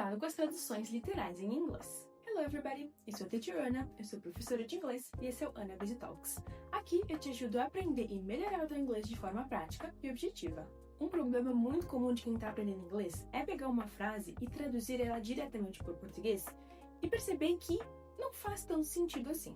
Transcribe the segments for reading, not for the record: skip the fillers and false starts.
Cuidado com as traduções literais em inglês. Hello everybody, eu sou a Teacher Ana, eu sou professora de inglês e esse é o Ana Busy Talks. Aqui eu te ajudo a aprender e melhorar o teu inglês de forma prática e objetiva. Um problema muito comum de quem está aprendendo inglês é pegar uma frase e traduzir ela diretamente para o português e perceber que não faz tanto sentido assim.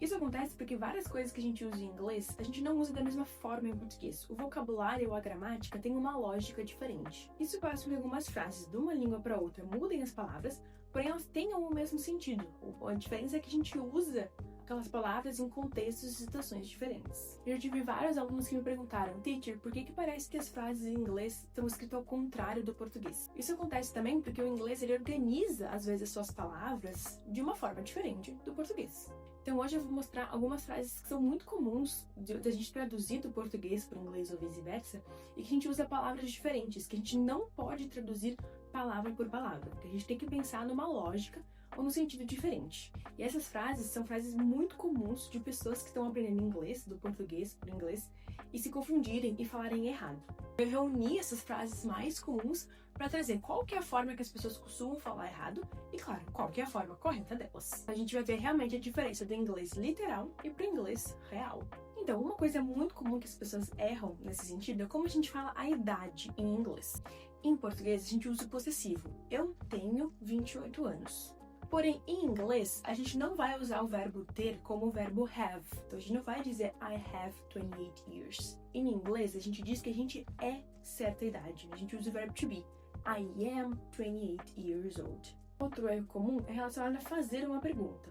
Isso acontece porque várias coisas que a gente usa em inglês, a gente não usa da mesma forma em português. O vocabulário ou a gramática tem uma lógica diferente. Isso faz com que algumas frases de uma língua para outra mudem as palavras, porém elas tenham o mesmo sentido. A diferença é que a gente usa aquelas palavras em contextos e situações diferentes. Eu tive vários alunos que me perguntaram: Teacher, por que parece que as frases em inglês estão escritas ao contrário do português? Isso acontece também porque o inglês ele organiza, às vezes, as suas palavras de uma forma diferente do português. Então hoje eu vou mostrar algumas frases que são muito comuns da gente traduzir do português para o inglês ou vice-versa, e que a gente usa palavras diferentes, que a gente não pode traduzir palavra por palavra, porque a gente tem que pensar numa lógica ou no sentido diferente. E essas frases são frases muito comuns de pessoas que estão aprendendo inglês, do português para o inglês, e se confundirem e falarem errado. Eu reuni essas frases mais comuns para trazer qual que é a forma que as pessoas costumam falar errado e, claro, qual que é a forma correta delas. A gente vai ver realmente a diferença do inglês literal e para o inglês real. Então, uma coisa muito comum que as pessoas erram nesse sentido é como a gente fala a idade em inglês. Em português, a gente usa o possessivo. Eu tenho 28 anos. Porém, em inglês, a gente não vai usar o verbo ter como o verbo have. Então, a gente não vai dizer I have 28 years. Em inglês, a gente diz que a gente é certa idade. A gente usa o verbo to be. I am 28 years old. Outro erro comum é relacionado a fazer uma pergunta.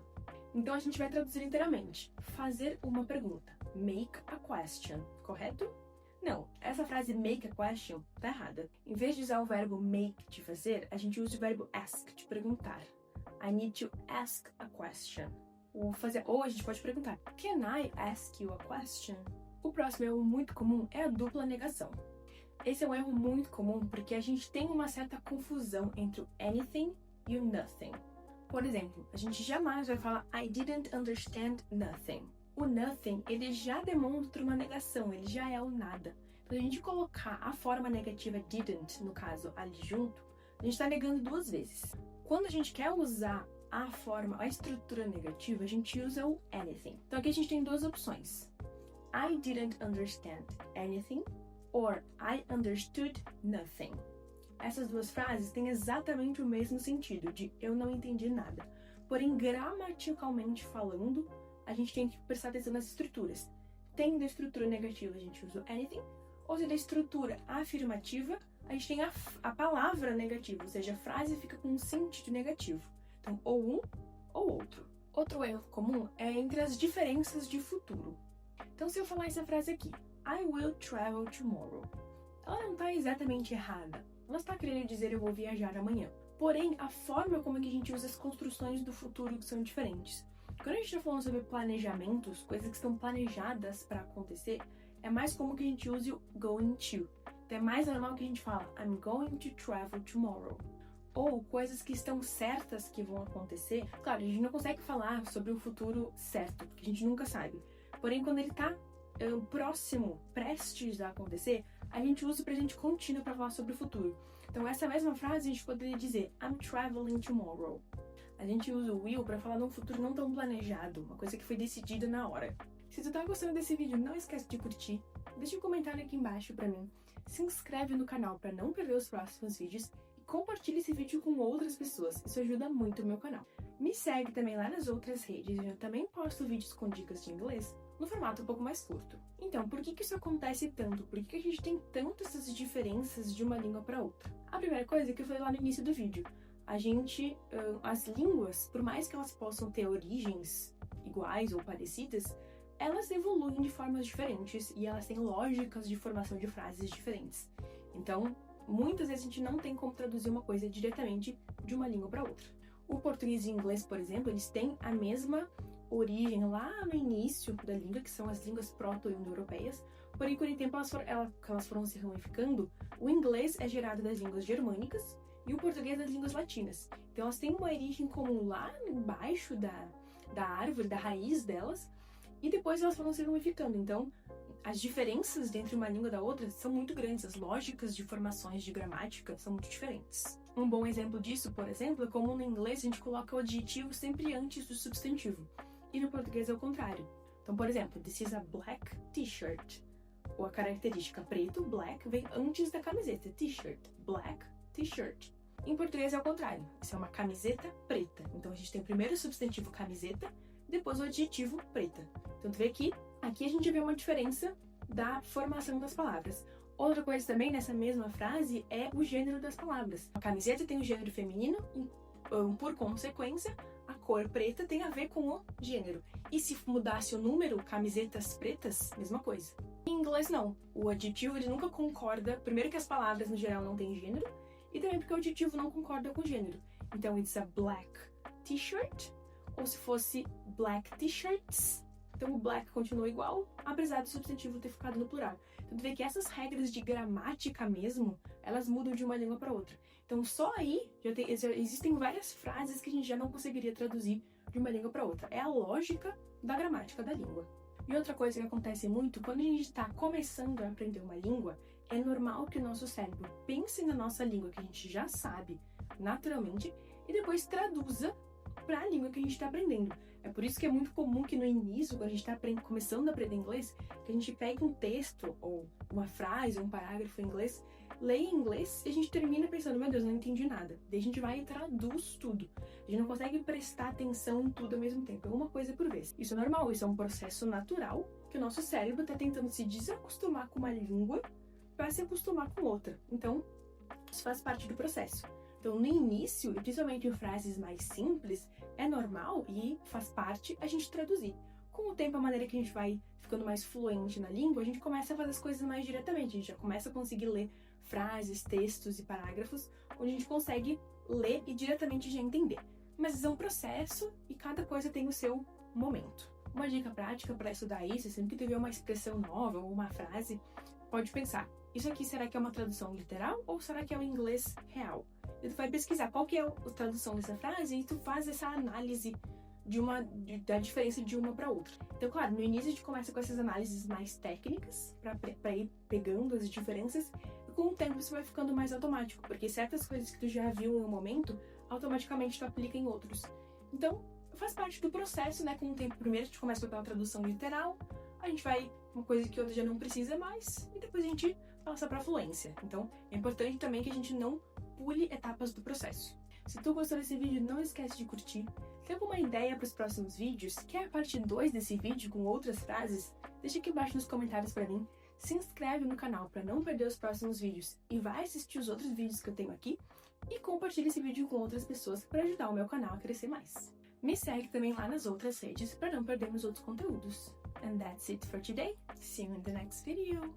Então, a gente vai traduzir inteiramente. Fazer uma pergunta. Make a question. Correto? Não, essa frase make a question tá errada. Em vez de usar o verbo make, de fazer, a gente usa o verbo ask, de perguntar. I need to ask a question. Ou a gente pode perguntar, can I ask you a question? O próximo erro muito comum é a dupla negação. Esse é um erro muito comum porque a gente tem uma certa confusão entre o anything e o nothing. Por exemplo, a gente jamais vai falar I didn't understand nothing. O nothing, ele já demonstra uma negação, ele já é o nada. Então, a gente colocar a forma negativa didn't, no caso, ali junto, a gente está negando duas vezes. Quando a gente quer usar a estrutura negativa, a gente usa o anything. Então aqui a gente tem duas opções. I didn't understand anything or I understood nothing. Essas duas frases têm exatamente o mesmo sentido, de eu não entendi nada. Porém, gramaticalmente falando, a gente tem que prestar atenção nas estruturas. Tendo a estrutura negativa, a gente usa o anything, ou se da estrutura afirmativa, a gente tem a palavra negativa, ou seja, a frase fica com um sentido negativo. Então, ou um ou outro. Outro erro comum é entre as diferenças de futuro. Então, se eu falar essa frase aqui, I will travel tomorrow, ela não está exatamente errada. Ela está querendo dizer eu vou viajar amanhã. Porém, a forma como é que a gente usa as construções do futuro que são diferentes. Quando a gente está falando sobre planejamentos, coisas que estão planejadas para acontecer, é mais comum que a gente use o going to. Então é mais normal que a gente fala I'm going to travel tomorrow. Ou coisas que estão certas que vão acontecer. Claro, a gente não consegue falar sobre o futuro certo, porque a gente nunca sabe. Porém, quando ele está próximo, prestes a acontecer, a gente usa o presente contínuo para falar sobre o futuro. Então essa mesma frase a gente poderia dizer I'm traveling tomorrow. A gente usa o will para falar de um futuro não tão planejado, uma coisa que foi decidida na hora. Se tu tá gostando desse vídeo, não esquece de curtir, deixa um comentário aqui embaixo pra mim, se inscreve no canal para não perder os próximos vídeos e compartilha esse vídeo com outras pessoas, isso ajuda muito o meu canal. Me segue também lá nas outras redes, eu também posto vídeos com dicas de inglês no formato um pouco mais curto. Então, por que isso acontece tanto? Por que a gente tem tantas essas diferenças de uma língua para outra? A primeira coisa que eu falei lá no início do vídeo, as línguas, por mais que elas possam ter origens iguais ou parecidas, elas evoluem de formas diferentes e elas têm lógicas de formação de frases diferentes. Então, muitas vezes a gente não tem como traduzir uma coisa diretamente de uma língua para outra. O português e o inglês, por exemplo, eles têm a mesma origem lá no início da língua, que são as línguas proto-indo-europeias, porém, com o tempo elas foram se ramificando, o inglês é gerado das línguas germânicas e o português das línguas latinas. Então, elas têm uma origem comum lá embaixo da árvore, da raiz delas, e depois elas foram se ramificando. Então, as diferenças dentro uma língua da outra são muito grandes, as lógicas de formações de gramática são muito diferentes. Um bom exemplo disso, por exemplo, é como no inglês a gente coloca o adjetivo sempre antes do substantivo, e no português é o contrário. Então, por exemplo, this is a black t-shirt. Ou a característica preto, black, vem antes da camiseta, t-shirt, black t-shirt. Em português é o contrário, isso é uma camiseta preta. Então a gente tem o primeiro substantivo camiseta, depois o adjetivo preta. Então tu vê que aqui a gente vê uma diferença da formação das palavras. Outra coisa também nessa mesma frase é o gênero das palavras. A camiseta tem o gênero feminino, por consequência, a cor preta tem a ver com o gênero. E se mudasse o número, camisetas pretas, mesma coisa. Em inglês não. O adjetivo ele nunca concorda, primeiro que as palavras no geral não têm gênero, e também porque o adjetivo não concorda com o gênero. Então, it's a black t-shirt, ou se fosse black t-shirts, então o black continua igual, apesar do substantivo ter ficado no plural. Então, tu vê que essas regras de gramática mesmo, elas mudam de uma língua para outra. Então, só aí já existem várias frases que a gente já não conseguiria traduzir de uma língua para outra. É a lógica da gramática da língua. E outra coisa que acontece muito, quando a gente está começando a aprender uma língua, é normal que o nosso cérebro pense na nossa língua, que a gente já sabe naturalmente, e depois traduza para a língua que a gente está aprendendo. É por isso que é muito comum que no início, quando a gente está começando a aprender inglês, que a gente pegue um texto, ou uma frase, um parágrafo em inglês, leia em inglês e a gente termina pensando, meu Deus, não entendi nada. Daí a gente vai e traduz tudo. A gente não consegue prestar atenção em tudo ao mesmo tempo, é uma coisa por vez. Isso é normal, isso é um processo natural que o nosso cérebro está tentando se desacostumar com uma língua para se acostumar com outra. Então, isso faz parte do processo. Então, no início, e principalmente em frases mais simples, é normal e faz parte a gente traduzir. Com o tempo, a maneira que a gente vai ficando mais fluente na língua, a gente começa a fazer as coisas mais diretamente. A gente já começa a conseguir ler frases, textos e parágrafos, onde a gente consegue ler e diretamente já entender. Mas é um processo e cada coisa tem o seu momento. Uma dica prática para estudar isso, sempre que tu vê uma expressão nova ou uma frase, pode pensar, isso aqui será que é uma tradução literal ou será que é o inglês real? E tu vai pesquisar qual que é a tradução dessa frase e tu faz essa análise da diferença de uma para outra. Então, claro, no início a gente começa com essas análises mais técnicas, para ir pegando as diferenças, e com o tempo isso vai ficando mais automático, porque certas coisas que tu já viu em um momento, automaticamente tu aplica em outros. Então, faz parte do processo, né? Com o tempo, primeiro a gente começa com aquela tradução literal, a gente vai uma coisa que outra já não precisa mais, e depois a gente passa para fluência. Então, é importante também que a gente não pule etapas do processo. Se tu gostou desse vídeo, não esquece de curtir. Se tem alguma ideia para os próximos vídeos, quer a parte 2 desse vídeo com outras frases, deixa aqui embaixo nos comentários para mim. Se inscreve no canal para não perder os próximos vídeos e vai assistir os outros vídeos que eu tenho aqui. E compartilhe esse vídeo com outras pessoas para ajudar o meu canal a crescer mais. Me segue também lá nas outras redes para não perder meus outros conteúdos. And that's it for today. See you in the next video.